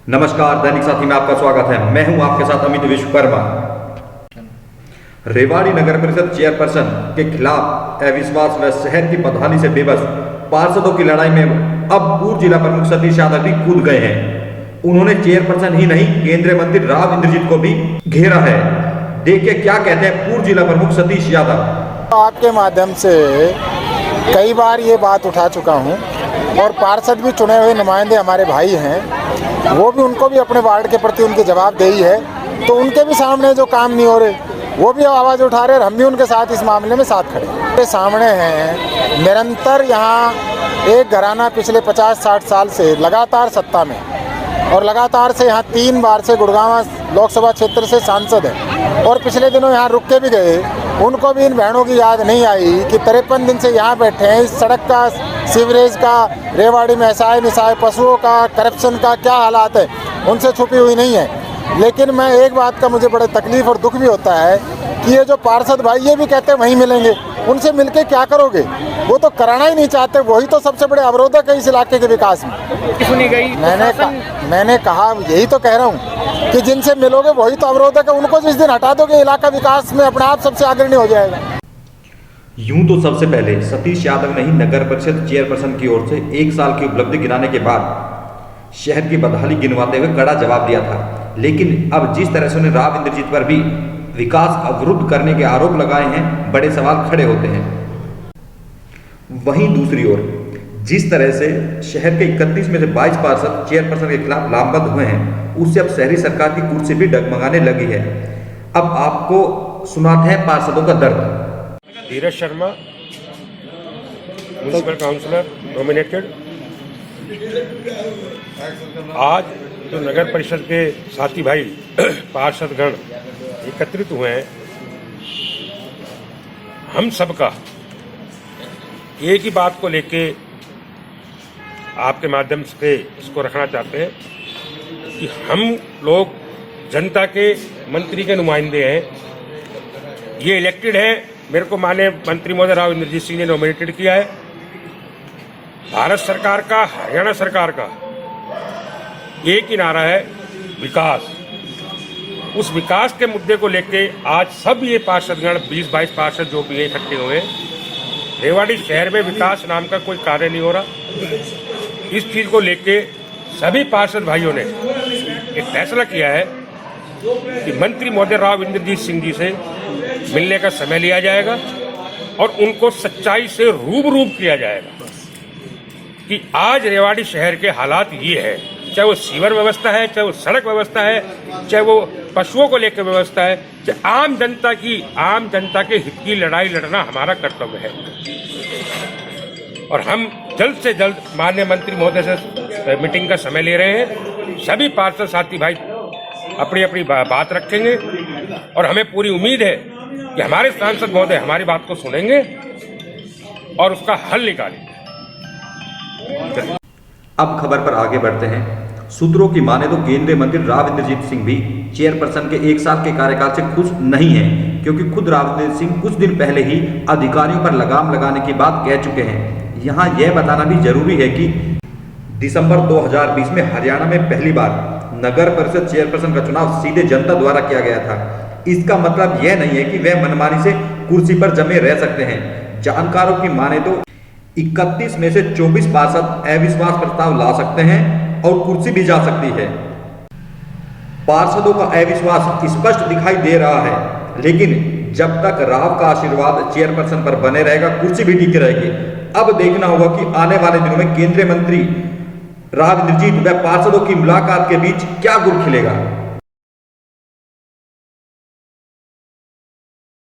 नमस्कार, दैनिक साथी में आपका स्वागत है। मैं हूं आपके साथ अमित विश्वकर्मा। रेवाड़ी नगर परिषद चेयरपर्सन के खिलाफ अविश्वास व शहर की बदहाली से बेबस पार्षदों की लड़ाई में अब पूर्व जिला प्रमुख सतीश यादव भी कूद गए हैं। उन्होंने चेयरपर्सन ही नहीं, केंद्रीय मंत्री राव इंद्रजीत को भी घेरा है। देखिए क्या कहते हैं पूर्व जिला प्रमुख सतीश यादव। आपके माध्यम से कई बार ये बात उठा चुका हूँ और पार्षद भी चुने हुए नुमाइंदे हमारे भाई हैं, वो भी उनको भी अपने वार्ड के प्रति उनकी जवाबदेही है, तो उनके भी सामने जो काम नहीं हो रहे वो भी आवाज़ उठा रहे और हम भी उनके साथ इस मामले में साथ खड़े हैं। सामने हैं निरंतर यहाँ एक घराना पिछले 50-60 साल से लगातार सत्ता में और लगातार से यहाँ 3 बार से गुड़गांव लोकसभा क्षेत्र से सांसद हैं और पिछले दिनों यहाँ रुक के भी गए। उनको भी इन बहनों की याद नहीं आई कि 53 दिन से यहाँ बैठे हैं। इस सड़क का, सीवरेज का, रेवाड़ी में ऐसा निसाय पशुओं का, करप्शन का क्या हालात है उनसे छुपी हुई नहीं है। लेकिन मैं एक बात का मुझे बड़े तकलीफ और दुख भी होता है कि ये जो पार्षद भाई ये भी कहते हैं वहीं मिलेंगे, उनसे मिलके क्या करोगे? वो तो कराना ही नहीं चाहते, वही तो सबसे बड़े अवरोधक है इस इलाके के विकास में। सुनी गई मैंने कहा यही तो कह रहा हूँ कि जिनसे मिलोगे वही तो अवरोधक है, उनको जिस दिन हटा दोगे इलाका विकास में अपने आप सबसे अग्रणी हो जाएगा। यूं तो सबसे पहले सतीश यादव ने ही नगर परिषद चेयरपर्सन की ओर से 1 साल की उपलब्धि गिनाने के बाद शहर की बदहाली गिनवाते हुए कड़ा जवाब दिया था। लेकिन अब जिस तरह से उन्हें राव इंद्रजीत पर भी विकास अवरुद्ध करने के आरोप लगाए हैं, बड़े सवाल खड़े होते हैं। वहीं दूसरी ओर जिस तरह से शहर के 31 में से 22 पार्षद चेयरपर्सन के खिलाफ लामबंद हुए हैं, उससे अब शहरी सरकार की कुर्सी भी डगमगाने लगी है। अब आपको सुनाते हैं पार्षदों का दर्द। धीरज शर्मा, म्युनिसिपल काउंसिलर नॉमिनेटेड। आज जो नगर परिषद के साथी भाई पार्षदगण एकत्रित हुए हैं, हम सबका एक ही बात को लेके आपके माध्यम से इसको रखना चाहते हैं कि हम लोग जनता के मंत्री के नुमाइंदे हैं। ये इलेक्टेड है, मेरे को माननीय मंत्री महोदय राव इंद्रजीत सिंह ने नॉमिनेटेड किया है। भारत सरकार का, हरियाणा सरकार का एक ही नारा है, विकास। उस विकास के मुद्दे को लेके आज सब ये पार्षदगण 20-22 पार्षद जो भी इकट्ठे हुए, रेवाड़ी शहर में विकास नाम का कोई कार्य नहीं हो रहा। इस चीज को लेके सभी पार्षद भाइयों ने एक फैसला किया है कि मंत्री महोदय राव इंद्रजीत सिंह जी से मिलने का समय लिया जाएगा और उनको सच्चाई से रूबरू किया जाएगा कि आज रेवाड़ी शहर के हालात ये है, चाहे वो सीवर व्यवस्था है, चाहे वो सड़क व्यवस्था है, चाहे वो पशुओं को लेकर व्यवस्था है, चाहे आम जनता के हित की लड़ाई लड़ना हमारा कर्तव्य है। और हम जल्द से जल्द माननीय मंत्री महोदय से मीटिंग का समय ले रहे हैं। सभी पार्षद साथी भाई अपनी अपनी बात रखेंगे और हमें पूरी उम्मीद है कि हमारे सांसद महोदय हमारी बात को सुनेंगे और उसका हल निकालेंगे। अब खबर पर आगे बढ़ते हैं। सूत्रों की माने तो केंद्रीय मंत्री राव इंद्रजीत सिंह भी चेयरपर्सन के 1 साल के कार्यकाल से खुश नहीं है, क्योंकि खुद राव इंद्रजीत सिंह कुछ दिन पहले ही अधिकारियों पर लगाम लगाने की बात कह चुके हैं। यहाँ यह बताना भी जरूरी है कि दिसंबर 2020 में हरियाणा में पहली बार नगर परिषद चेयरपर्सन का चुनाव सीधे जनता द्वारा किया गया था। इसका मतलब यह नहीं है कि वह मनमानी से कुर्सी पर जमे रह सकते हैं। जानकारों की माने तो 31 में से 24 पार्षद अविश्वास प्रस्ताव ला सकते हैं और कुर्सी भी जा सकती है। पार्षदों का अविश्वास स्पष्ट दिखाई दे रहा है, लेकिन जब तक राव का आशीर्वाद चेयरपर्सन पर बने रहेगा, कुर्सी भी टिकी रहेगी। अब देखना होगा कि आने वाले दिनों में केंद्रीय मंत्री राव इंद्रजीत व पार्षदों की मुलाकात के बीच क्या गुर खिलेगा।